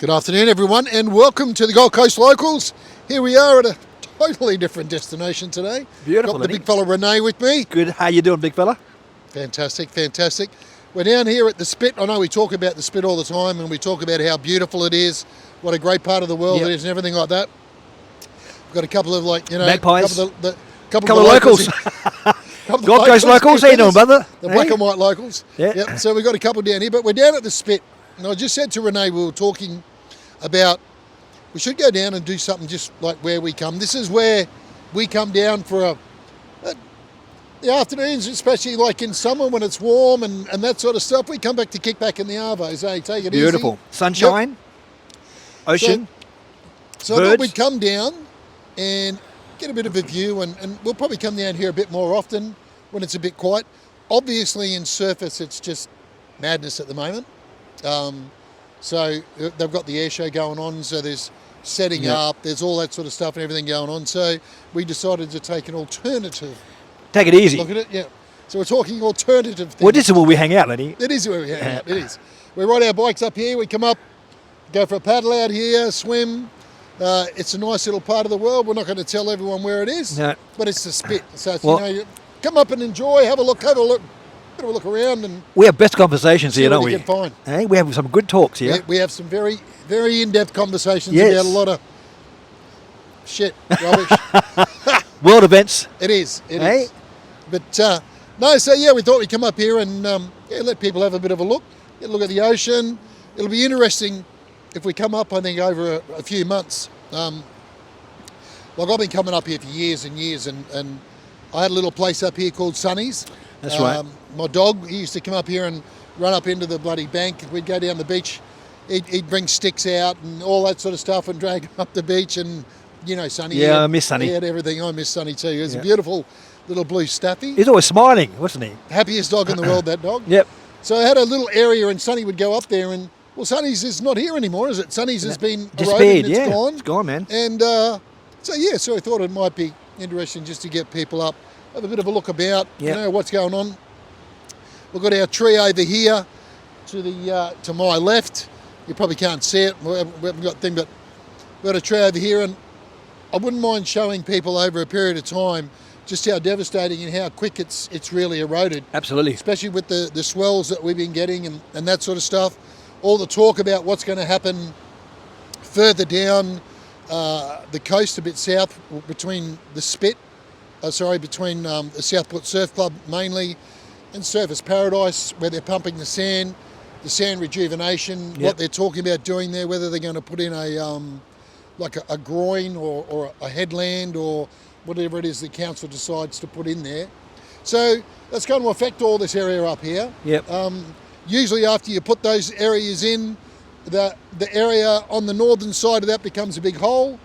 Good afternoon, everyone, and welcome to the Gold Coast Locals. Here we are at a totally different destination today. Beautiful. Got the big fella René with me. Good. How you doing, big fella? Fantastic, fantastic. We're down here at the Spit. I know we talk about the Spit all the time, and we talk about how beautiful it is, what a great part of the world it is, and everything like that. We've got a couple of magpies. couple of locals. Gold Coast locals. How you doing, brother? The black and white locals. Yeah. Yep. So we've got a couple down here, but we're down at the Spit. And I just said to René, we were talking about we should go down and do something just like where we come. This is where we come down for the afternoons, especially like in summer when it's warm and that sort of stuff. We come back to kick back in the arvos, take it Beautiful. easy. Sunshine, ocean, so I thought we'd come down and get a bit of a view, and we'll probably come down here a bit more often when it's a bit quiet. Obviously in surface it's just madness at the moment. So they've got the air show going on, so there's setting up, there's all that sort of stuff and everything going on. So we decided to take an alternative. Take it easy. Look at it, yeah. So we're talking alternative things. Well, this is where we hang out, Lenny. It is where we hang out, it is. We ride our bikes up here, we come up, go for a paddle out here, swim. It's a nice little part of the world. We're not going to tell everyone where it is, but it's the Spit. So it's, come up and enjoy, have a look around, and we have best conversations here, don't we? Find. Hey, we have some good talks here. We have some very, very in-depth conversations about a lot of shit, rubbish. World events. It is. But no, so yeah, we thought we'd come up here and let people have a bit of a look, get a look at the ocean. It'll be interesting if we come up, I think, over a few months. Like I've been coming up here for years and years, and I had a little place up here called Sonny's. That's right. My dog, he used to come up here and run up into the bloody bank. We'd go down the beach. He'd bring sticks out and all that sort of stuff and drag him up the beach. And, you know, Sonny. Yeah, I miss Sonny. He had everything. I miss Sonny too. He was a beautiful little blue staffy. He's always smiling, wasn't he? Happiest dog in the world, that dog. Yep. So I had a little area and Sonny would go up there and, well, Sonny's is not here anymore, is it? Sonny's has been eroded and it's gone. It's gone, man. And so I thought it might be interesting just to get people up, have a bit of a look about, you know, what's going on. We've got our tree over here to my left. You probably can't see it. We haven't got a thing, but we've got a tree over here, and I wouldn't mind showing people over a period of time just how devastating and how quick it's really eroded. Absolutely. Especially with the swells that we've been getting and that sort of stuff. All the talk about what's going to happen further down the coast a bit south between the Spit, between the Southport Surf Club mainly, and Surfers Paradise, where they're pumping the sand rejuvenation, what they're talking about doing there, whether they're going to put in a groyne or a headland or whatever it is the council decides to put in there. So that's going to affect all this area up here. Yep. Usually after you put those areas in, the area on the northern side of that becomes a big hole.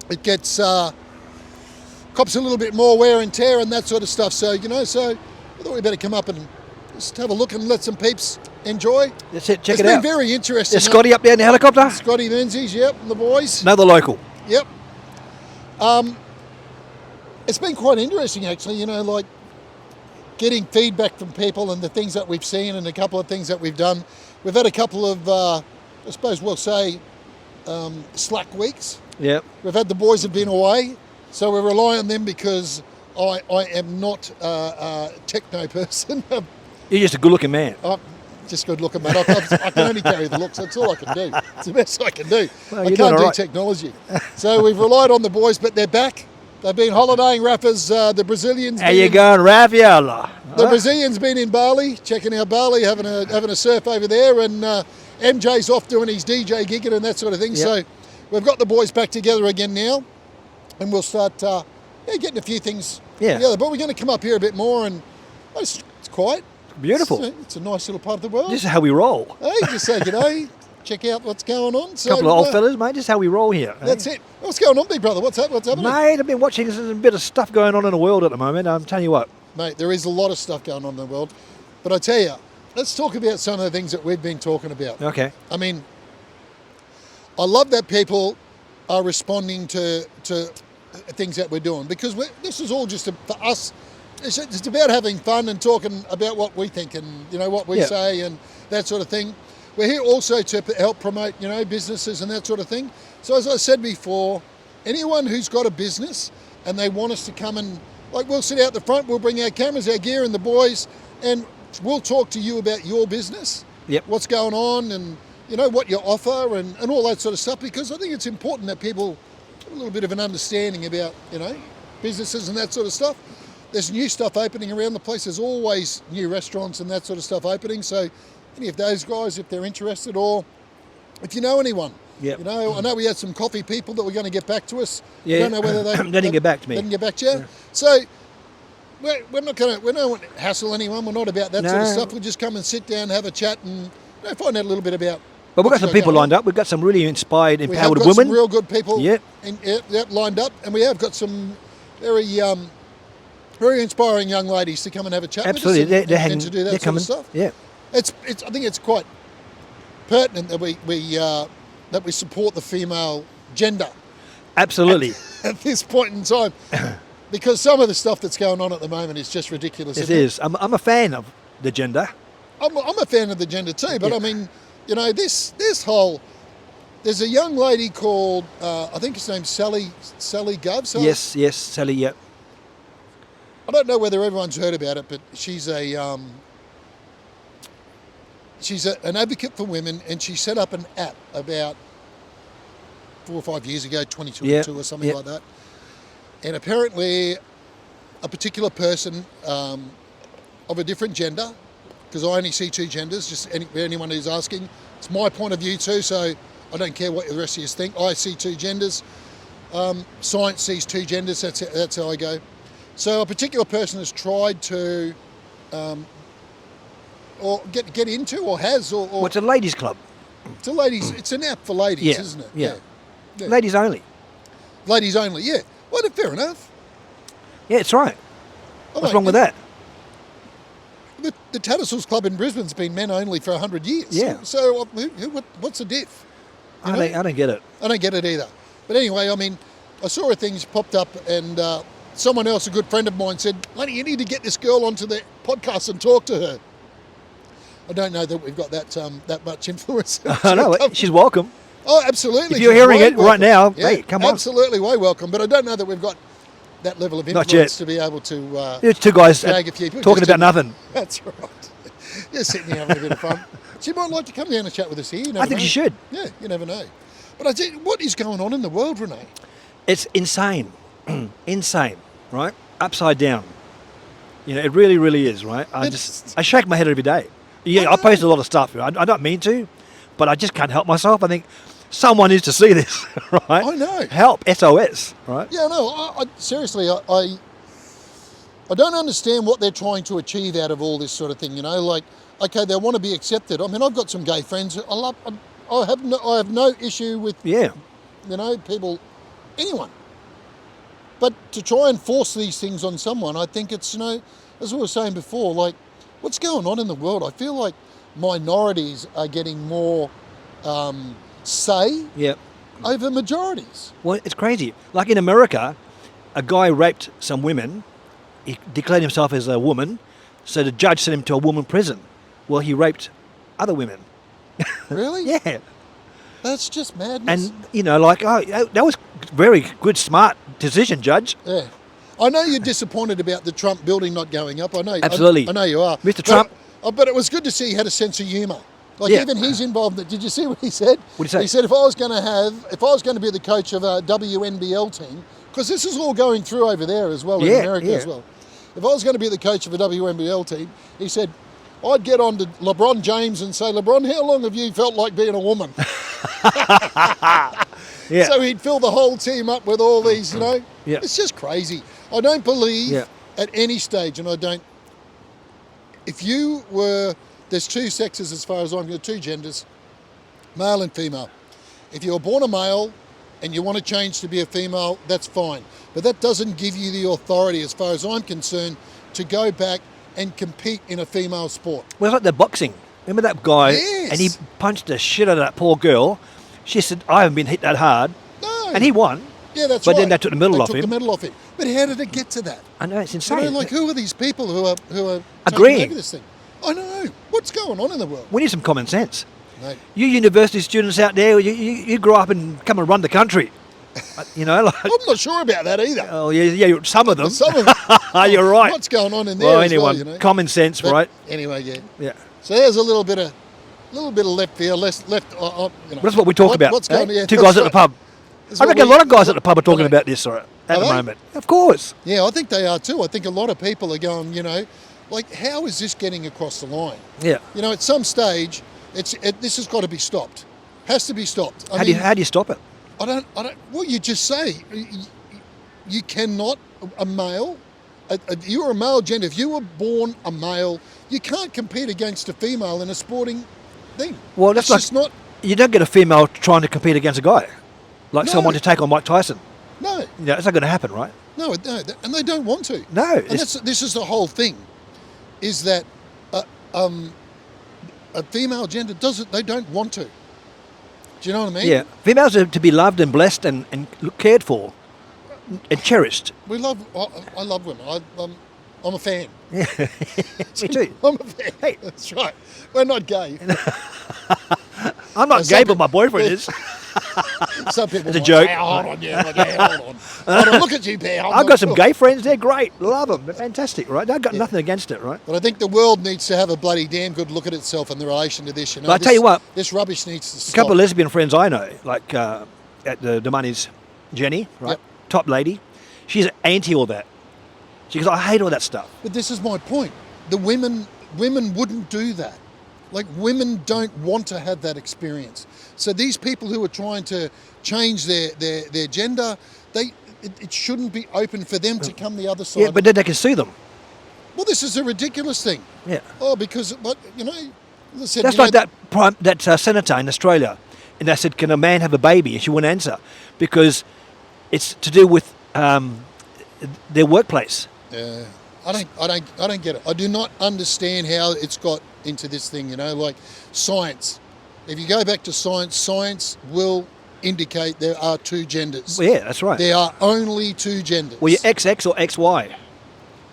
It gets cops a little bit more wear and tear and that sort of stuff. So, so I thought we better come up and just have a look and let some peeps enjoy. That's it, check it It's out. been very interesting. There's Scotty up there in the helicopter. Scotty Menzies, yep, and the boys. Another local. Yep. It's been quite interesting actually, like getting feedback from people and the things that we've seen and a couple of things that we've done. We've had a couple of, I suppose we'll say, slack weeks. Yep. We've had the boys have been away, so we rely on them because I am not a techno person. You're just a good-looking man. I'm just good-looking, man. I can only carry the looks. That's all I can do. It's the best I can do. Well, I can't do technology. So we've relied on the boys, but they're back. They've been holidaying rappers. The Brazilians. How you going, Rafaela? The Brazilians been in Bali, checking out Bali, having a surf over there, and MJ's off doing his DJ gigging and that sort of thing. Yep. So we've got the boys back together again now, and we'll start getting a few things together. But we're going to come up here a bit more, and it's quiet. Beautiful. It's a nice little part of the world. This is how we roll. Hey, just say g'day, check out what's going on. So, couple of old fellas, mate. Just how we roll here. That's it. What's going on, big brother? What's happening? Mate, I've been watching. There's a bit of stuff going on in the world at the moment. I'm telling you what. Mate, there is a lot of stuff going on in the world. But I tell you, let's talk about some of the things that we've been talking about. Okay. I mean, I love that people are responding to things that we're doing because this is all just for us. It's about having fun and talking about what we think and what we say and that sort of thing. we're here also to help promote, businesses and that sort of thing. So as I said before, anyone who's got a business and they want us to come and, we'll sit out the front, we'll bring our cameras, our gear and the boys, and we'll talk to you about your business, what's going on and, what you offer and all that sort of stuff, because I think it's important that people have a little bit of an understanding about, businesses and that sort of stuff. There's new stuff opening around the place. There's always new restaurants and that sort of stuff opening. So any of those guys, if they're interested, or if you know anyone, I know we had some coffee people that were going to get back to us. Yeah. I don't know whether they didn't get back to me. Didn't get back to you. Yeah. So we're not going to, we don't want to hassle anyone. We're not about that sort of stuff. We'll just come and sit down, have a chat, and find out a little bit about. But we've got some people lined up. We've got some really inspired, empowered women. Some real good people. Lined up, and we have got some very inspiring young ladies to come and have a chat Absolutely. with us and to do that sort of stuff. Yeah. I think it's quite pertinent that we support the female gender. Absolutely. At this point in time, because some of the stuff that's going on at the moment is just ridiculous. It is. I'm a fan of the gender. I'm a fan of the gender too, but I mean, this whole. There's a young lady called I think her name's Sally Gov. Yes, Sally. Yeah. I don't know whether everyone's heard about it, but she's an advocate for women, and she set up an app about 4 or 5 years ago, 2022 or something like that. And apparently, a particular person of a different gender, because I only see two genders, just anyone who's asking, it's my point of view too, so I don't care what the rest of you think. I see two genders. Science sees two genders. That's how I go. So a particular person has tried to, or get into, or has, or. Well, it's a ladies' club. It's a ladies. It's an app for ladies, isn't it? Yeah. Ladies only. Ladies only. Yeah. Well, fair enough. Yeah, it's right. What's wrong with that? The Tattersalls Club in Brisbane's been men only for 100 years. Yeah. So what's the diff? I don't get it. I don't get it either. But anyway, I mean, I saw her things popped up, and someone else, a good friend of mine, said, "Lenny, you need to get this girl onto the podcast and talk to her." I don't know that we've got that much influence. I know. She's welcome. Oh, absolutely. If you're hearing it right now, hey, come on. Absolutely, way welcome. But I don't know that we've got that level of influence to be able to. There's two guys drag a few people. talking about nothing. That's right. Just sitting here having a bit of fun. She might like to come down and chat with us here. I think she should. Yeah, you never know. But I tell you, what is going on in the world, René? It's insane. Insane, right? Upside down. It really, really is, right? I shake my head every day. Yeah, I post a lot of stuff. I don't mean to, but I just can't help myself. I think someone needs to see this, right? I know. Help, SOS, right? Yeah, no, seriously, I don't understand what they're trying to achieve out of all this sort of thing, Like, okay, they want to be accepted. I mean, I've got some gay friends. I have no issue with, people, anyone. But to try and force these things on someone, I think it's, as I was saying before, like, what's going on in the world? I feel like minorities are getting more say over majorities. Well, it's crazy. Like in America, a guy raped some women. He declared himself as a woman, so the judge sent him to a woman prison. Well, he raped other women. Really? Yeah. That's just madness. And, that was very good, smart decision, Judge. Yeah. I know you're disappointed about the Trump building not going up. I know. Absolutely. I know you are. Mr. Trump. But it was good to see he had a sense of humour. Like, even he's involved. Did you see what he said? What did he say? He said, if I was going to be the coach of a WNBL team, because this is all going through over there as well, in America as well. If I was going to be the coach of a WNBL team, he said, I'd get on to LeBron James and say, LeBron, how long have you felt like being a woman? So he'd fill the whole team up with all these, It's just crazy. I don't believe at any stage, and I don't, if you were, there's two sexes as far as I'm concerned, two genders, male and female. If you were born a male and you want to change to be a female, that's fine. But that doesn't give you the authority, as far as I'm concerned, to go back and compete in a female sport. Well, it's like the boxing. Remember that guy? Yes. And he punched the shit out of that poor girl. She said, I haven't been hit that hard. No. And he won. Yeah, that's right. But then they took the medal off him. They took the medal off him. But how did it get to that? I know, it's insane. Who are these people who are agreeing over this thing? I know. What's going on in the world? We need some common sense. Mate. You university students out there, you grow up and come and run the country. You know, like, I'm not sure about that either. oh yeah, some of them. Some of them. You're right. What's going on in there? Well, as anyone, you know? common sense, But right? Anyway, yeah. Yeah. So there's a little bit of left field, left. You know. That's what we talk about. What's going on? eh? Yeah, Two that's guys at the right. pub. That's I what reckon a we- lot of guys at the pub are talking Are about this at the they? moment. Of course. Yeah, I think they are too. I think a lot of people are going, you know, like, how is this getting across the line? Yeah. You know, at some stage, this has got to be stopped. Has to be stopped. How do you stop it? I don't. Well, you just say you cannot. A male, you're a male gender. If you were born a male, you can't compete against a female in a sporting thing. Well, that's it's like just not. you don't get a female trying to compete against a guy, like No. someone to take on Mike Tyson. No, You know, it's not going to happen, right? no, and they don't want to. No. And this is the whole thing, is that a female gender doesn't. They don't want to. Do you know what I mean? Yeah, females are to be loved and blessed and cared for and cherished. We love. I love women. I'm a fan. Me too. I'm a fan. Hey. That's right. We're not gay. I'm not some gay, people- but my boyfriend is. Some people. It's a might joke. say, hold on, yeah, hold on. Hold on, look at you, pal. I'm I've not got some sure. gay friends. They're great. Love them. They're fantastic, right? I've got nothing against it, right? But I think the world needs to have a bloody damn good look at itself in the relation to this. You know, But I tell you what, this rubbish needs to a stop. couple of lesbian friends I know, like at the Money's Jenny, right? Yep. Top lady. She's anti all that. She goes, I hate all that stuff. But this is my point. The women wouldn't do that. Like, women don't want to have that experience. So these people who are trying to change their gender, it shouldn't be open for them to come the other side. Yeah, but then they can sue them. Well, this is a ridiculous thing. Yeah. Oh, because, but you know, as I said, That's you like know, that senator in Australia, and they said, "Can a man have a baby?" And she wouldn't answer because it's to do with their workplace. Yeah, I don't get it. I do not understand how it's got into this thing. You know, like science. If you go back to science, science will indicate there are two genders. Well, yeah, that's right. There are only two genders. Well, you're XX or XY.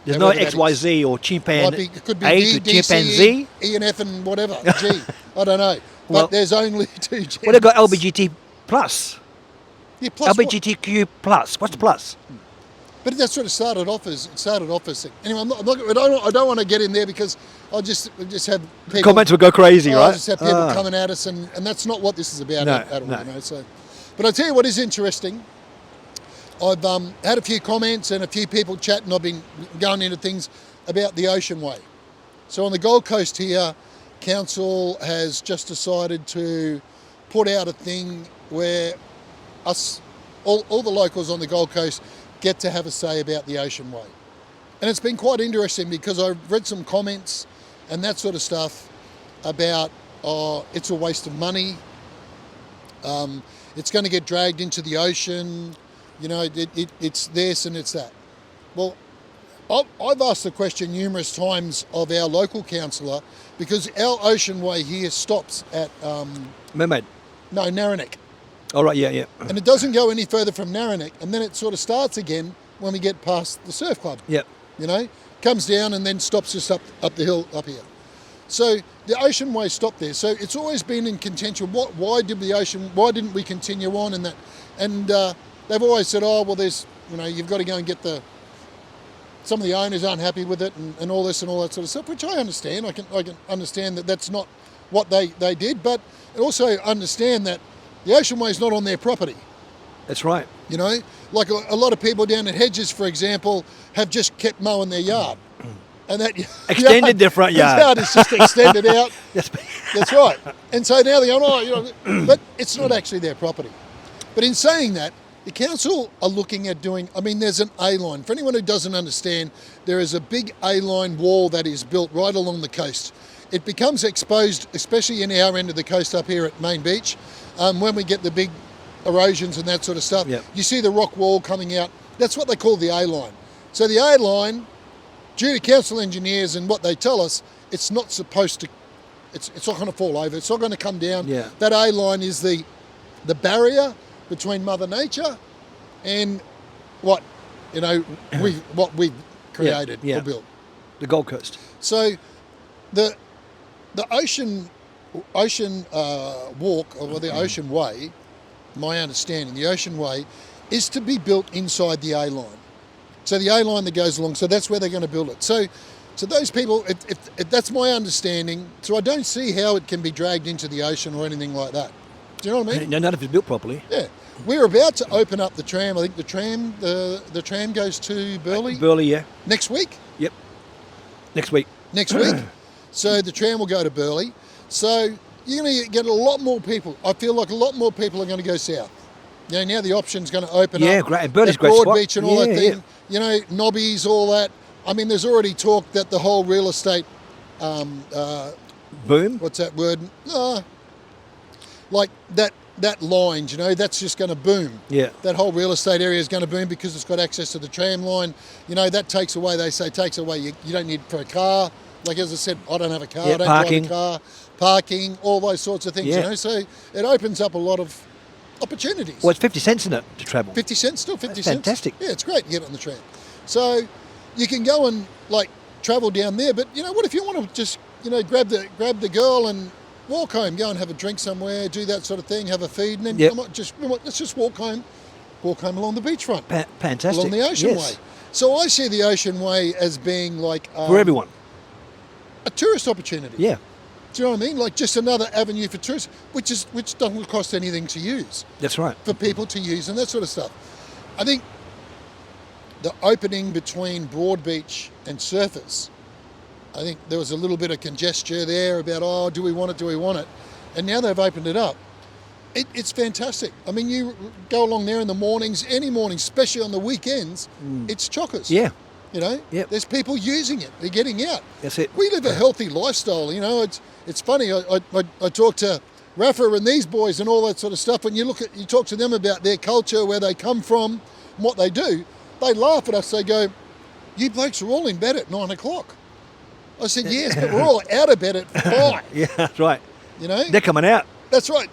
There's no However that XYZ or it could be A D, to D, chimpanzee. C, E and F and whatever. G. I don't know. But Well- there's only two genders. Well, they've got LBGT plus, Yeah, plus what? LBGTQ plus. What's the plus? But that's what it started off as. Anyway, I don't want to get in there because I'll just have people. Comments will go crazy, I'll right? just have people coming at us, and that's not what this is about No, at all. no. You know, so, but I tell you what is interesting. I've had a few comments and a few people chatting. I've been going into things about the Oceanway. So on the Gold Coast here, council has just decided to put out a thing where all the locals on the Gold Coast get to have a say about the Oceanway. And it's been quite interesting because I've read some comments and that sort of stuff about, it's a waste of money. It's going to get dragged into the ocean. You know, it's this and it's that. Well, I've asked the question numerous times of our local councillor because our Oceanway here stops at, Mermaid. Narranack. All right, yeah. And it doesn't go any further from Narranack, and then it sort of starts again when we get past the surf club. Yeah. You know, comes down and then stops just up the hill up here. So the Oceanway stopped there. So it's always been in contention. Why didn't we continue on in that? And they've always said, oh well, you've got to go and get some of the owners aren't happy with it and all this and all that sort of stuff, which I understand. I can understand that that's not what they did, but I also understand that the Oceanway is not on their property. That's right. You know, like a lot of people down at Hedges, for example, have just kept mowing their yard. And that Extended their front yard. Their yard is just extended out. Yes. That's right. And so now they're going, but it's not actually their property. But in saying that, the council are looking at there's an A-line. For anyone who doesn't understand, there is a big A-line wall that is built right along the coast. It becomes exposed, especially in our end of the coast up here at Main Beach, when we get the big erosions and that sort of stuff. Yep. You see the rock wall coming out. That's what they call the A-line. So the A-line, due to council engineers and what they tell us, it's not supposed to, it's not going to fall over. It's not going to come down. Yeah. That A-line is the barrier between Mother Nature and what we've created Yeah. or built. The Gold Coast. So the ocean Ocean Walk, or the Ocean Way, my understanding, the Ocean Way is to be built inside the A line. So the A line that goes along, so that's where they're going to build it. So those people, if that's my understanding, so I don't see how it can be dragged into the ocean or anything like that. Do you know what I mean? No, none of it's built properly. Yeah. We're about to open up the tram. I think the tram goes to Burleigh Burleigh, yeah. next week. Yep. Next week. Next week. So the tram will go to Burleigh. So you're going to get a lot more people. I feel like a lot more people are going to go south. You know, now the option's going to open up. Yeah, great. And Burleigh's That great spot. Broadbeach and all that thing. Yeah. You know, Nobbies, all that. I mean, there's already talk that the whole real estate, Boom. what's that word? Like that line, you know, that's just going to boom. Yeah. That whole real estate area is going to boom because it's got access to the tram line. You know, that takes away, you don't need for a car. Like as I said, I don't have a car, Yeah, I don't parking. drive a car, parking, all those sorts of things, Yeah. you know. So it opens up a lot of opportunities. Well, it's 50 cents in it to travel. 50 cents, still 50 That's cents. fantastic. Yeah, it's great to get on the tram. So you can go and like travel down there, but you know, what if you want to just, you know, grab the girl and walk home, go and have a drink somewhere, do that sort of thing, have a feed, and then Yep. let's just walk home along the beachfront, Fantastic. along the Ocean Yes. Way. So I see the Ocean Way as being like For everyone. a tourist opportunity. Yeah. Do you know what I mean? Like just another avenue for tourists, which doesn't cost anything to use, That's right. for people to use and that sort of stuff. I think the opening between Broadbeach and Surfers, I think there was a little bit of congestion there about, do we want it? And now they've opened it up. It's fantastic. I mean, you go along there in the mornings, any morning, especially on the weekends, it's chockers. Yeah. You know, Yep. there's people using it. They're getting out. That's it. We live a healthy lifestyle. You know, it's funny. I talk to Rafa and these boys and all that sort of stuff. When you talk to them about their culture, where they come from, and what they do, they laugh at us. They go, "You blokes are all in bed at 9 o'clock." I said, "Yes, but we're all out of bed at 5." Yeah, that's right. You know, They're coming out. that's right.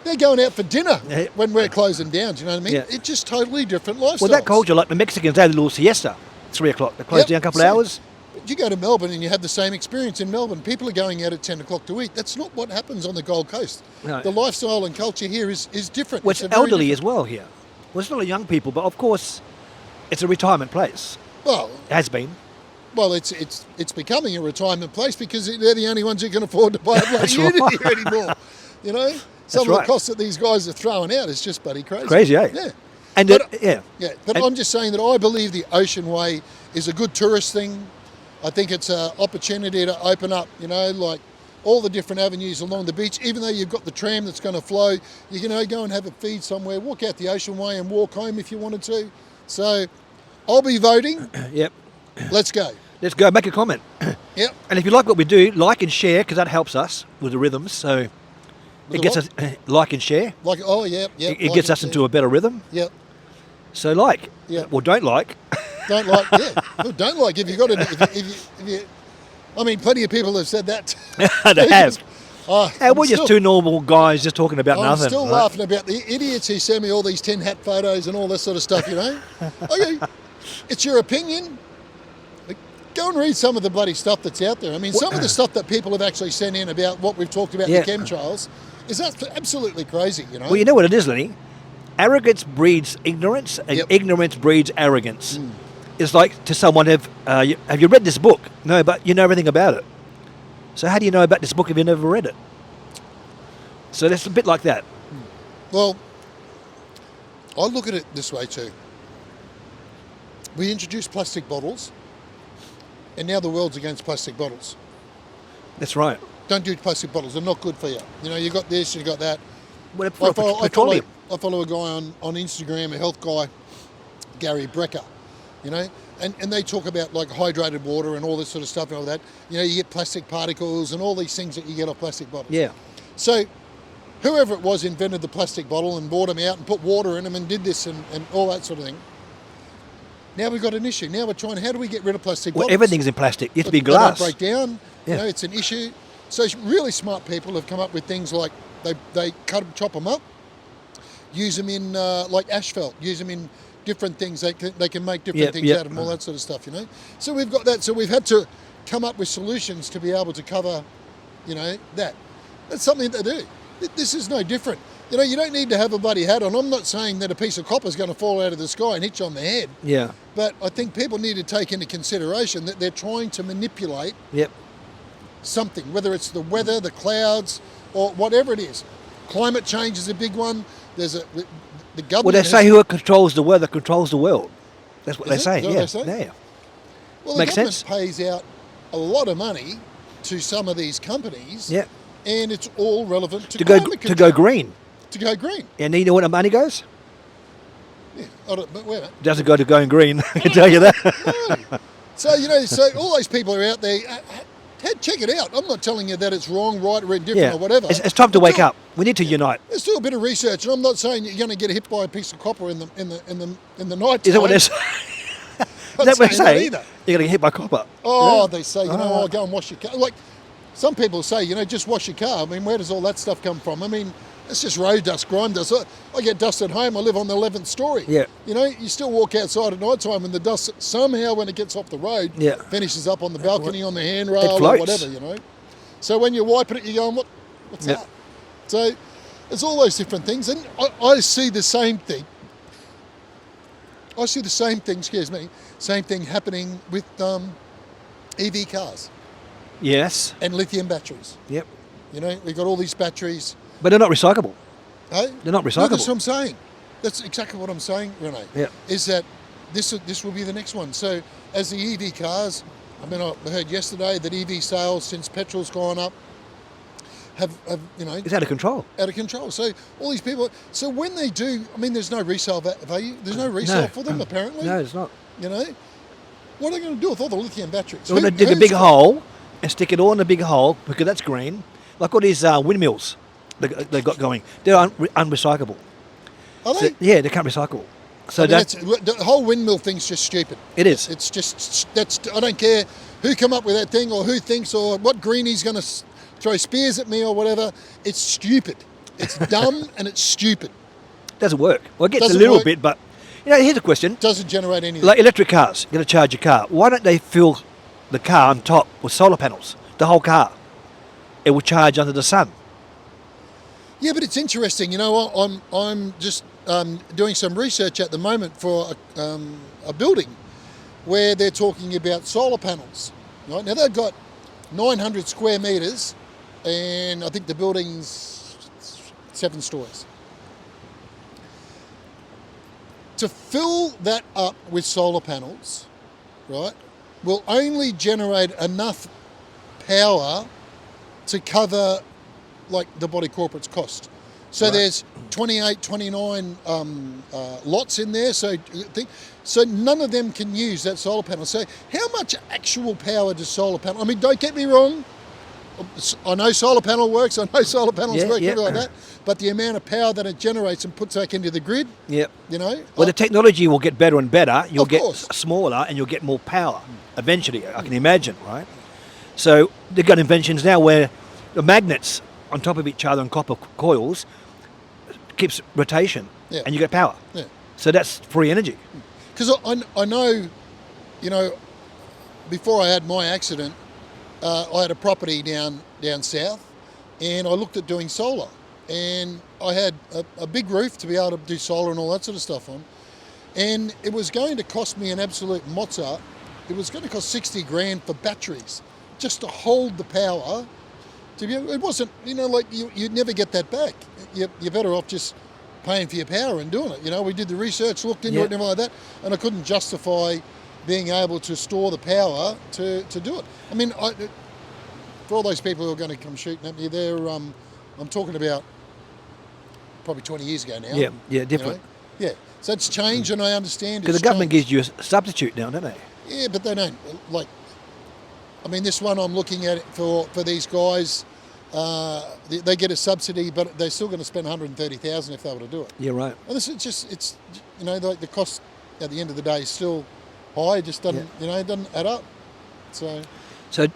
They're going out for dinner Yeah. when we're closing down. Do you know what I mean? Yeah. It's just totally different lifestyles. Well, that culture, like the Mexicans, they had a little siesta. 3 o'clock. They close Yep, down a couple same. of hours. You go to Melbourne and you have the same experience in Melbourne. People are going out at 10 o'clock to eat. That's not what happens on the Gold Coast. No. The lifestyle and culture here is different. Well, it's a very elderly different- as well here. Well, it's not a young people, but of course, it's a retirement place. Well, It has been. it's becoming a retirement place because they're the only ones who can afford to buy a bloody That's unit right. here anymore. You know? Some of right. the costs that these guys are throwing out is just bloody crazy. Crazy, eh? Yeah. And But- yeah. Yeah, but And- I'm just saying that I believe the Ocean Way is a good tourist thing. I think it's an opportunity to open up, you know, like all the different avenues along the beach. Even though you've got the tram that's going to flow, you can go and have a feed somewhere, walk out the Ocean Way and walk home if you wanted to. So I'll be voting. Yep. Let's go. Let's go. Make a comment. Yep. And if you like what we do, like and share, because that helps us with the rhythms. So it gets us like and share. Like, oh, yeah, yeah. It gets us into a better rhythm. Yep. So like. Yeah. Well, don't like. Don't like, yeah. Well, don't like if you got it. If you, I mean, plenty of people have said that. They have. Oh, Hey, we're just two normal guys just talking about I'm nothing. still right? laughing about the idiots who send me all these tin hat photos and all this sort of stuff, you know? Okay, it's your opinion. But go and read some of the bloody stuff that's out there. I mean, some of the stuff that people have actually sent in about what we've talked about Yeah. the chemtrails is absolutely crazy, you know? Well, you know what it is, Lenny? Arrogance breeds ignorance, and Yep. ignorance breeds arrogance. It's like to someone, have you read this book? No, but you know everything about it. So how do you know about this book if you never read it? So that's a bit like that. Well, I look at it this way too. We introduced plastic bottles, and now the world's against plastic bottles. That's right. Don't do plastic bottles, they're not good for you. You know, you got this, you got that. Well, I follow a guy on Instagram, a health guy, Gary Brecker, you know, and they talk about like hydrated water and all this sort of stuff and all that. You know, you get plastic particles and all these things that you get off plastic bottles. Yeah. So whoever it was invented the plastic bottle and brought them out and put water in them and did this and all that sort of thing. Now we've got an issue. Now we're trying, how do we get rid of plastic Well, bottles? everything's in plastic. It has to be They don't glass. break down. Yeah. You know, it's an issue. So really smart people have come up with things like they chop them up, use them in like asphalt, use them in different things. They can make different things out of them, all that sort of stuff, you know. So we've got that. So we've had to come up with solutions to be able to cover, you know, that. That's something they do. This is no different. You know, you don't need to have a bloody hat on. I'm not saying that a piece of copper is going to fall out of the sky and hit you on the head. Yeah. But I think people need to take into consideration that they're trying to manipulate Yep. something, whether it's the weather, the clouds, or whatever it is. Climate change is a big one. There's the government. Well, they say whoever controls the weather controls the world. That's what they Is it? say. Is that Yeah. what they say? Yeah. Well, Makes the government sense. pays out a lot of money to some of these companies. Yeah. And it's all relevant to To go climate to go control. green. To go green. And you know where the money goes? Yeah. But wait a minute. It doesn't go to going green. I can tell you that. No. So, you know, so all those people are out there. Check it out. I'm not telling you that it's wrong, right, or indifferent, Yeah. or whatever. It's time to But wake do- up. We need to unite. Let's do a bit of research, and I'm not saying you're going to get hit by a piece of copper in the night. Is that what they say? Is that what they say? Either. You're going to get hit by copper. Oh, Yeah. they say, you know, go and wash your car. Like some people say, you know, just wash your car. I mean, where does all that stuff come from? I mean, it's just road dust, grime dust. I get dust at home. I live on the 11th story. Yeah. You know, you still walk outside at night time and the dust somehow, when it gets off the road, Yeah. finishes up on the balcony, on the handrail, It or floats. whatever, you know. So when you're wiping it, you're going, what's Yeah. that? So there's all those different things. And I see the same thing. I see the same thing, same thing happening with EV cars Yes. and lithium batteries. Yep. You know, we've got all these batteries. But they're not recyclable. Hey? They're not No, that's what recyclable. I'm saying. That's exactly what I'm saying, Renee. Yeah. Is that this will be the next one. So as the EV cars, I mean, I heard yesterday that EV sales since petrol's gone up have you know, It's out of control. out of control. So all these people. So when they do, I mean, there's no resale value. There's no resale for them apparently. No, it's not. You know, what are they going to do with all the lithium batteries? They're going to dig a Who's big got- hole and stick it all in a big hole because that's green. Like all these windmills they got going. They're unrecyclable. Are they? So, yeah, they can't recycle. So I mean, that's the whole windmill thing's just stupid. it is. It's just I don't care who come up with that thing or who thinks or what greenie's going to throw spears at me or whatever. It's stupid. It's dumb and it's stupid. Doesn't work. Well, it gets Doesn't a little work. bit, but you know, here's a question: Doesn't generate anything. like electric cars, you're going to charge your car. Why don't they fill the car on top with solar panels? The whole car, it will charge under the sun. Yeah, but it's interesting. You know, I'm just doing some research at the moment for a building where they're talking about solar panels. Right now, they've got 900 square meters, and I think the building's 7 stories. To fill that up with solar panels, right, will only generate enough power to cover like the body corporate's cost. So Right. there's 28, 29 lots in there. So none of them can use that solar panel. So how much actual power does solar panel? I mean, don't get me wrong. I know solar panel works. I know solar panels Yeah, work, yeah. everything like that. But the amount of power that it generates and puts back into the grid, Yep. you know. Well, the technology will get better and better. You'll Of get course. smaller and you'll get more power eventually, I can imagine, right? So they've got inventions now where the magnets on top of each other on copper coils keeps rotation Yeah. and you get power. Yeah. So that's free energy. Because I know, you know, before I had my accident, I had a property down south, and I looked at doing solar, and I had a big roof to be able to do solar and all that sort of stuff on, and it was going to cost me an absolute mozza. It was going to cost 60 grand for batteries just to hold the power. It wasn't, you know, like you'd never get that back. You're better off just paying for your power and doing it. You know, we did the research, looked into Yeah. it and everything like that, and I couldn't justify being able to store the power to do it. I mean, for all those people who are going to come shooting at me, I'm talking about probably 20 years ago now. Yeah, different. You know? Yeah, so it's changed, and I understand. Because It's the government changed. gives you a substitute now, don't they? Yeah, but they don't. Like, I mean, this one I'm looking at it for these guys. They get a subsidy, but they're still going to spend 130,000 if they were to do it. Yeah, right. And this is just, it's, you know, like the cost at the end of the day is still high. It just doesn't, you know, it doesn't add up. So, So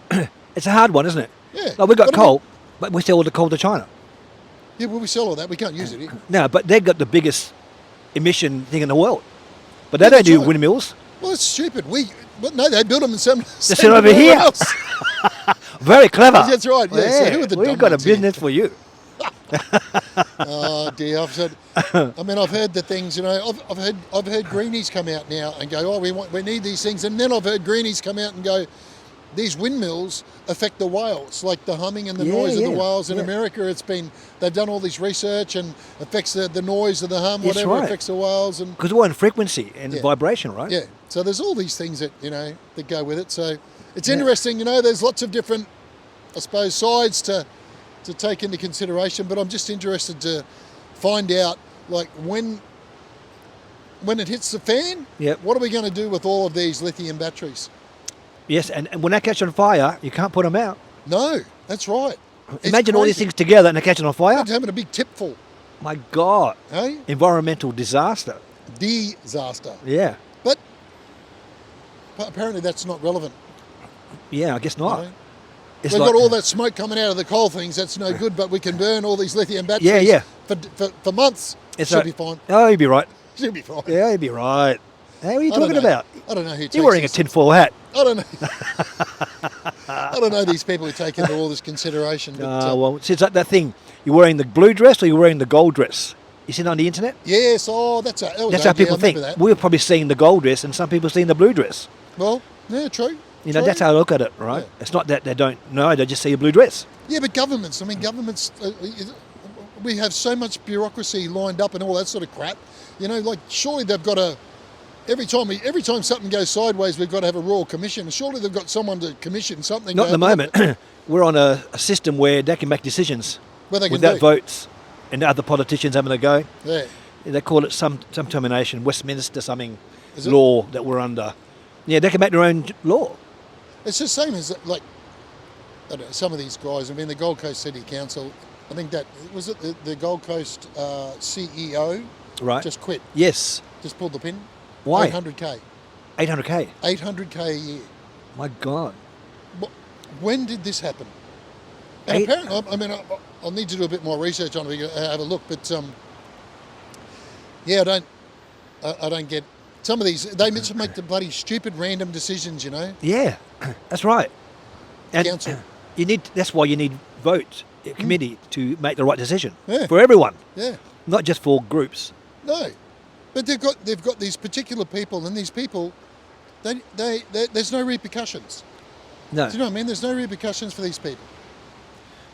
it's a hard one, isn't it? yeah. Like we've got But I mean- coal, but we sell all the coal to China. Yeah, well, we sell all that. We can't use it here. No, but they've got the biggest emission thing in the world. But Yeah, they don't that's do right. windmills. Well, it's stupid. No, they build them and send They send them over everywhere here. else. Very clever. That's right. Yeah. So who are the we've dumb got a ones here? business for you. Oh dear, I've said. I mean, I've heard the things. You know, I've heard greenies come out now and go, oh, we need these things, and then I've heard greenies come out and go, these windmills affect the whales, like the humming and the noise of the whales in America. They've done all this research and affects the noise of the hum, That's whatever right. affects the whales, and Because we're on frequency and vibration, right? yeah. So there's all these things that that go with it. So it's interesting. You know, there's lots of different, I suppose, sides to take into consideration. But I'm just interested to find out, like, when it hits the fan, what are we going to do with all of these lithium batteries? Yes, and when they catch on fire, you can't put them out. No, that's right. Imagine all these things together and they're catching on fire. Imagine having a big tipful. My God. Hey? Environmental disaster. Disaster. Yeah. But apparently that's not relevant. Yeah, I guess not. You know? It's We've like, got all that smoke coming out of the coal things. That's no good, but we can burn all these lithium batteries for months. Should be fine. Oh, you'd be right. Should be fine. Yeah, you'd be right. Hey, what are you talking about? I don't know who takes You're wearing a tinfoil hat. I don't know. I don't know these people who take into all this consideration. But, well, it's like that thing. You're wearing the blue dress or you're wearing the gold dress? You seen it on the internet? Yes. Oh, that's how people think. We're probably seeing the gold dress and some people seeing the blue dress. Well, yeah, true. You know, that's how I look at it, right? Yeah. It's not that they don't know, they just see a blue dress. Yeah, but governments, we have so much bureaucracy lined up and all that sort of crap. You know, like, surely they've got to, every time something goes sideways, we've got to have a royal commission. Surely they've got someone to commission something. Not at the moment. We're on a system where they can make decisions without votes and other politicians having a go. Yeah. They call it some termination, Westminster something law that we're under. Yeah, they can make their own law. It's the same as, like, I don't know, some of these guys. I mean, the Gold Coast City Council, I think was it the Gold Coast CEO just quit. Yes. Just pulled the pin. Why? 800K. 800K? 800K a year. My God. When did this happen? And apparently, I mean, I'll need to do a bit more research on it, have a look, but yeah, I don't get some of these. They just make the bloody stupid random decisions, you know. Yeah, that's right. And Council. That's why you need vote committee to make the right decision for everyone. Yeah, not just for groups. No, but they've got these particular people, and these people, there's no repercussions. No. Do you know what I mean? There's no repercussions for these people.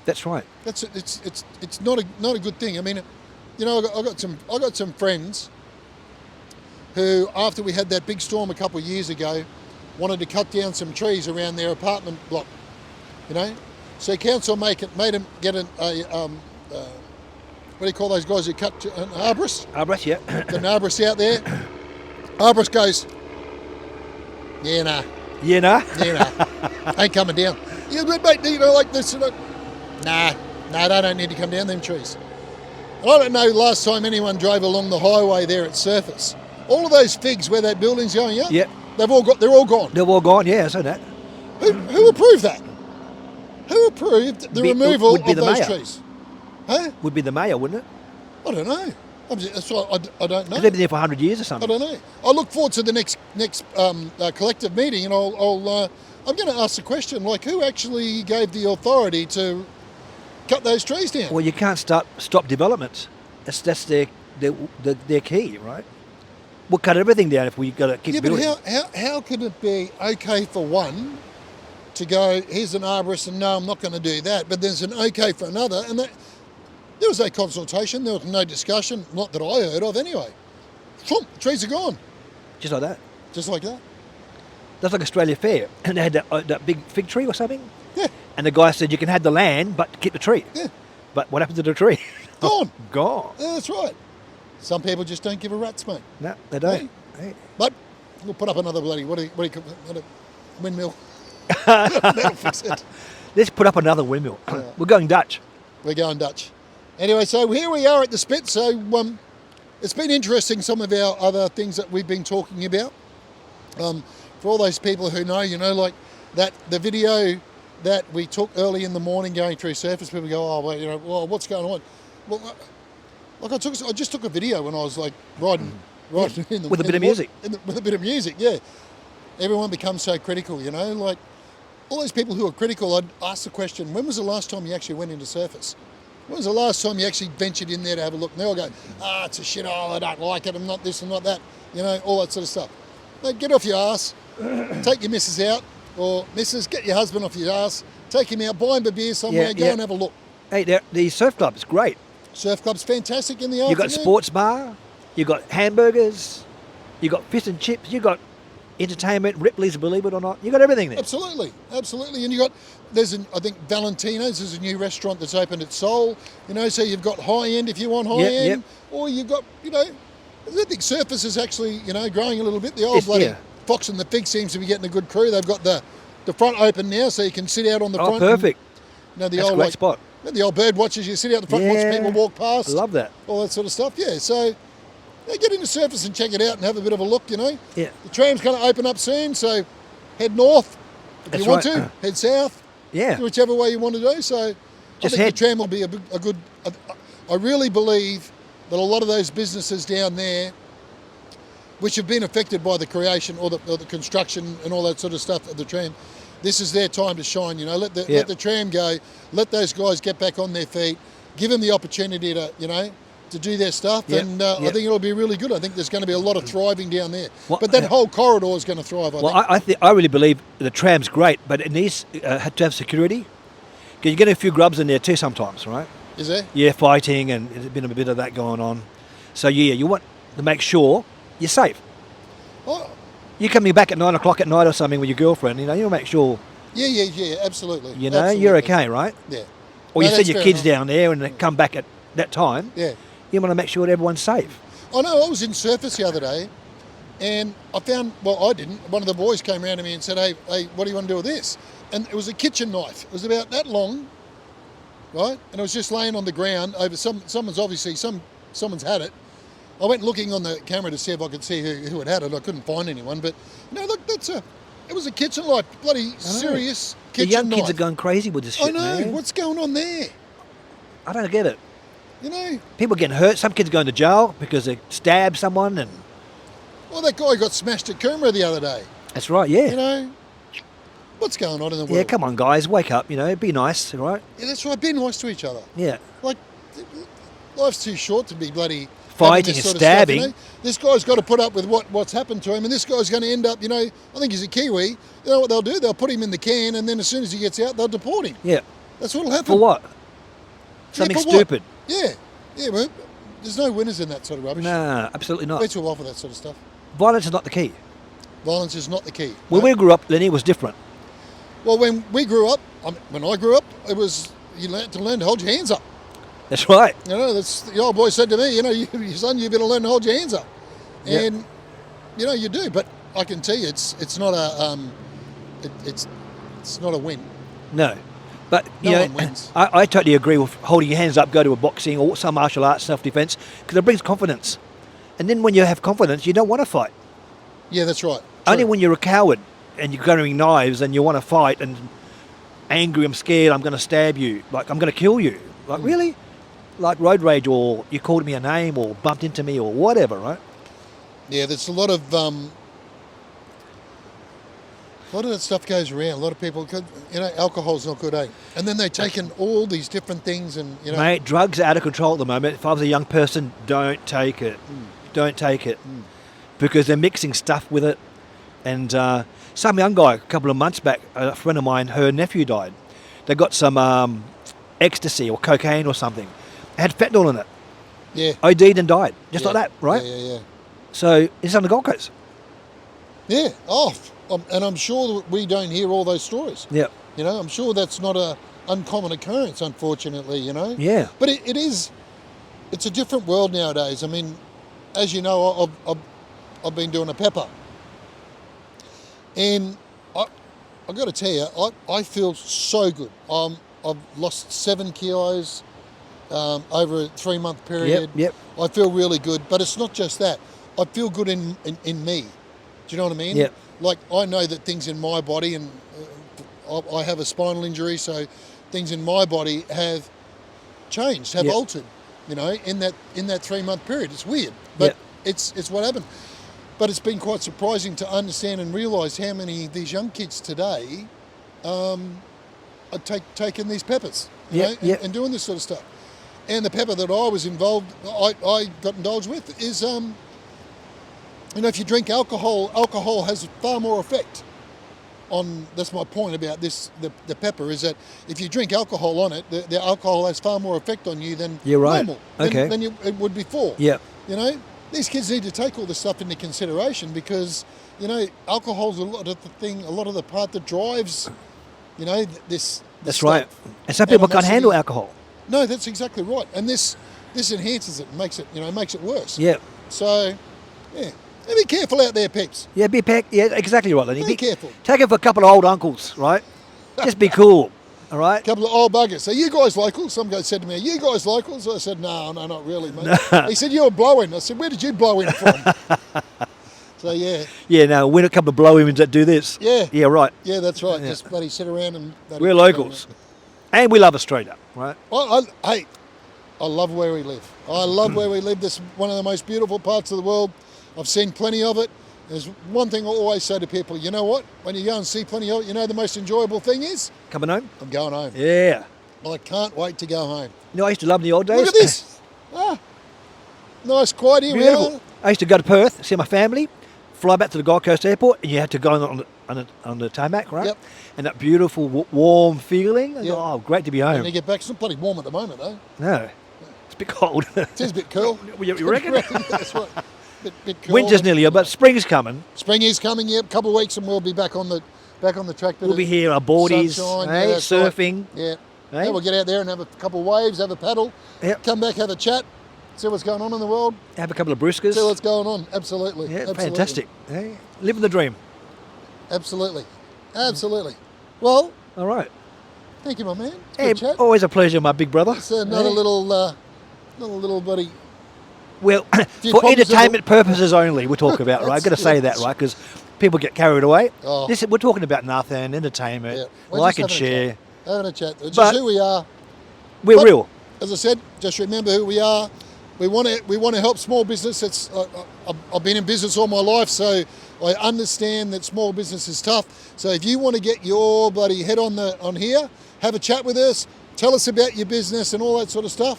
That's right. It's not a good thing. I mean, you know, I got some friends who, after we had that big storm a couple of years ago, wanted to cut down some trees around their apartment block. You know, so council made them get what do you call those guys who cut an arborist? Arborist, yeah. Got an arborist out there. Arborist goes, yeah, nah. Yeah, nah? Yeah, nah. Ain't coming down. Yeah, but mate, you know, like this, nah, they don't need to come down them trees. And I don't know last time anyone drove along the highway there at Surface. All of those figs where that building's going up, they're all gone. They're all gone, yeah, I saw that. Who approved that? Who approved the removal of those trees? Huh? Would be the mayor, wouldn't it? I don't know. I don't know. They've been there for 100 years or something. I don't know. I look forward to the next collective meeting, and I'm going to ask the question, like, who actually gave the authority to cut those trees down? Well, you can't stop development. That's their key, right? We'll cut everything down if we got to keep building. Yeah, but how could it be okay for one to go, here's an arborist, and no, I'm not going to do that, but there's an okay for another, and there was no consultation, there was no discussion, not that I heard of anyway. The trees are gone. Just like that. Just like that. That's like Australia Fair, and they had that big fig tree or something. Yeah. And the guy said you can have the land, but keep the tree. Yeah. But what happened to the tree? Gone. Gone. Yeah, that's right. Some people just don't give a rat's, mate. No, they don't. Hey. But we'll put up another bloody, what do you call it? Windmill. That'll fix it. Let's put up another windmill. Yeah. We're going Dutch. We're going Dutch. Anyway, so here we are at the Spit. So it's been interesting, some of our other things that we've been talking about. For all those people who know, you know, like the video that we took early in the morning going through Surface, people go, oh, well, you know, well, what's going on? Well, like I just took a video when I was like riding in the, with a bit of music. With a bit of music, yeah. Everyone becomes so critical, you know, like all those people who are critical, I'd ask the question, when was the last time you actually went into surface? When was the last time you actually ventured in there to have a look? And they all go, it's a shithole, I don't like it, I'm not this, I'm not that, all that sort of stuff. Mate, get off your ass, take your missus out, or missus, get your husband off your ass, take him out, buy him a beer somewhere, go and have a look. Hey, the surf club's great. Surf club's fantastic in the afternoon. You've got sports bar, you've got hamburgers, you've got fish and chips, you've got entertainment, Ripley's, believe it or not. You've got everything there. Absolutely. And I think Valentino's is a new restaurant that's opened at Seoul, so you've got high end if you want high end, or you've got, I think surface is actually, growing a little bit. The old Fox and the Fig seems to be getting a good crew. They've got the front open now, so you can sit out on the front. Oh, perfect. And, that's a great spot. The old bird watchers, you sit out the front, watch people walk past. I love that. All that sort of stuff, so get into surface and check it out and have a bit of a look, Yeah. The tram's going to open up soon, so head north if you want to, head south. Yeah. Do whichever way you want to do. So Just I think the tram will be a good... I really believe that a lot of those businesses down there, which have been affected by the creation or the construction and all that sort of stuff of the tram, this is their time to shine, Let the tram go, let those guys get back on their feet, give them the opportunity to, to do their stuff, and I think it'll be really good. I think there's going to be a lot of thriving down there. But that whole corridor is going to thrive, I think. I really believe the tram's great, but it needs to have security. Because you get a few grubs in there too sometimes, right? Is there? Yeah, fighting, and there's been a bit of that going on. So you want to make sure you're safe. Oh. You're coming back at 9 o'clock at night or something with your girlfriend, you'll make sure. Yeah, absolutely. You're okay, right? Yeah. Or you send your kids down there and they come back at that time. Yeah. You want to make sure that everyone's safe. I know, I was in surface the other day and I found, I didn't, one of the boys came around to me and said, hey, what do you want to do with this? And it was a kitchen knife. It was about that long, right? And it was just laying on the ground over someone's had it. I went looking on the camera to see if I could see who had it. I couldn't find anyone, but look, it was a kitchen knife, bloody serious kitchen knife. The young kids are going crazy with this shit, I know, man. what's going on there? I don't get it. People getting hurt. Some kids going to jail because they stabbed someone. And well, that guy got smashed at Coomera the other day. That's right, yeah. What's going on in the world? Yeah, come on, guys, wake up, be nice, right? Yeah, that's right, be nice to each other. Yeah. Like, life's too short to be bloody... fighting and stabbing. Stuff, This guy's got to put up with what's happened to him, and this guy's going to end up, I think he's a Kiwi. You know what they'll do? They'll put him in the can, and then as soon as he gets out, they'll deport him. Yeah. That's what'll happen. For what? Something stupid. Yeah. Yeah, well, there's no winners in that sort of rubbish. Nah, absolutely not. Let's all off with that sort of stuff. Violence is not the key. Violence is not the key. When we grew up, Lenny, it was different. Well, when we grew up, when I grew up, it was you learn to hold your hands up. That's right. That's the old boy said to me, your son, you better learn to hold your hands up. And, you do. But I can tell you, it's not it's not a win. No. But, no one wins. I totally agree with holding your hands up, go to a boxing or some martial arts, self-defense, because it brings confidence. And then when you have confidence, you don't want to fight. Yeah, that's right. True. Only when you're a coward and you're carrying knives and you want to fight and angry, I'm scared, I'm going to stab you, like I'm going to kill you. Like, really? Like road rage, or you called me a name or bumped into me or whatever, right? Yeah, there's a lot of that stuff goes around. A lot of people, alcohol's not good, eh? And then they've taken all these different things and, Mate, drugs are out of control at the moment. If I was a young person, don't take it. Don't take it. Because they're mixing stuff with it. And some young guy, a couple of months back, a friend of mine, her nephew died. They got some ecstasy or cocaine or something. It had fentanyl in it. Yeah. OD'd and died. Just like that, right? Yeah. So it's on the Gold Coast. Yeah. And I'm sure that we don't hear all those stories. Yeah. I'm sure that's not a uncommon occurrence, unfortunately, Yeah. But it's a different world nowadays. I mean, as you know, I've been doing a pepper. And I've got to tell you, I feel so good. I've lost 7 kilos over a 3-month period. Yep. I feel really good, but it's not just that. I feel good in me. Do you know what I mean? Yep. Like, I know that things in my body, and I have a spinal injury, so things in my body have changed, have altered, in that 3-month period. It's weird, but it's what happened. But it's been quite surprising to understand and realise how many of these young kids today I'd take in these peppers, you Yeah, know, yeah. and doing this sort of stuff. And the pepper that I was involved, I got indulged with is, you know, if you drink alcohol has far more effect on, that's my point about this, the pepper, is that if you drink alcohol on it, the alcohol has far more effect on you than You're right. normal, Okay. than it would before. Yeah. You know, these kids need to take all this stuff into consideration because, you know, alcohol's a lot of the part that drives, you know, this That's stuff. right. And some people can't Animosity. handle alcohol. No, that's exactly right. And this enhances it and makes it worse. Yeah. So, yeah. Be careful out there, peeps. Yeah, be packed. Yeah, exactly right, Lenny. Be careful. Take it for a couple of old uncles, right? Just be cool, all right? Couple of old buggers. So you guys locals? Some guy said to me, "Are you guys locals?" I said, "No, not really, mate." He said, "You're blowing." I said, "Where did you blow in from?" So yeah. Yeah, no, we're a couple of blow-ins that do this. Yeah. Yeah, right. Yeah, that's right. Yeah. Just bloody sit around and. We're locals. And we love Australia, right? Hey, I love where we live. I love where we live. This is one of the most beautiful parts of the world. I've seen plenty of it. There's one thing I always say to people, you know what? When you go and see plenty of it, you know the most enjoyable thing is? Coming home? I'm going home. Yeah. I can't wait to go home. You know, I used to love in the old days. Look at this. Nice, quiet here Beautiful. we are. I used to go to Perth, see my family, fly back to the Gold Coast Airport, and you had to go on the tarmac, right? Yep. And that beautiful warm feeling. Yep. Oh, great to be home. And you get back, it's not bloody warm at the moment though. No, it's a bit cold. It is a bit cool. You reckon? That's right. Bit cool. Winter's nearly over, but spring's coming. Spring is coming, yeah. A couple of weeks and we'll be back on the track. We'll be here, our boardies, Sunshine, eh? that's right. Surfing. Yeah. Eh? Yeah, we'll get out there and have a couple of waves, have a paddle, Yep. come back, have a chat, see what's going on in the world, Have a couple of brewskers. see what's going on. Absolutely. Yeah, Absolutely. fantastic. Eh? Living the dream. Absolutely. Absolutely. Well, All right. thank you, my man. It's Hey, good chat. always a pleasure, my big brother. It's another Eh? little buddy. Well, Few for problems entertainment purposes only, we're talking about, right? I've got to say that, right? Because people get carried away. Oh. We're talking about nothing, entertainment, Yeah. We're like just and having a share. chat. Having a chat. It's But- just who we are. We're But- real. As I said, just remember who we are. We want to help small business. I've been in business all my life, so I understand that small business is tough. So if you want to get your bloody head on here, have a chat with us, tell us about your business and all that sort of stuff.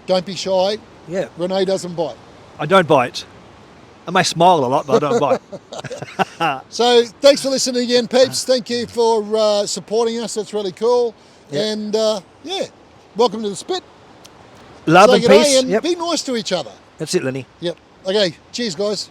Don't be shy. Yeah. Renee doesn't bite. I don't bite. I may smile a lot, but I don't bite. So thanks for listening again, peeps. Thank you for supporting us. That's really cool. Yeah. And yeah, welcome to the Spit. Love Say and g'day peace. and Yep. be nice to each other. That's it, Lenny. Yep. Okay. Cheers, guys.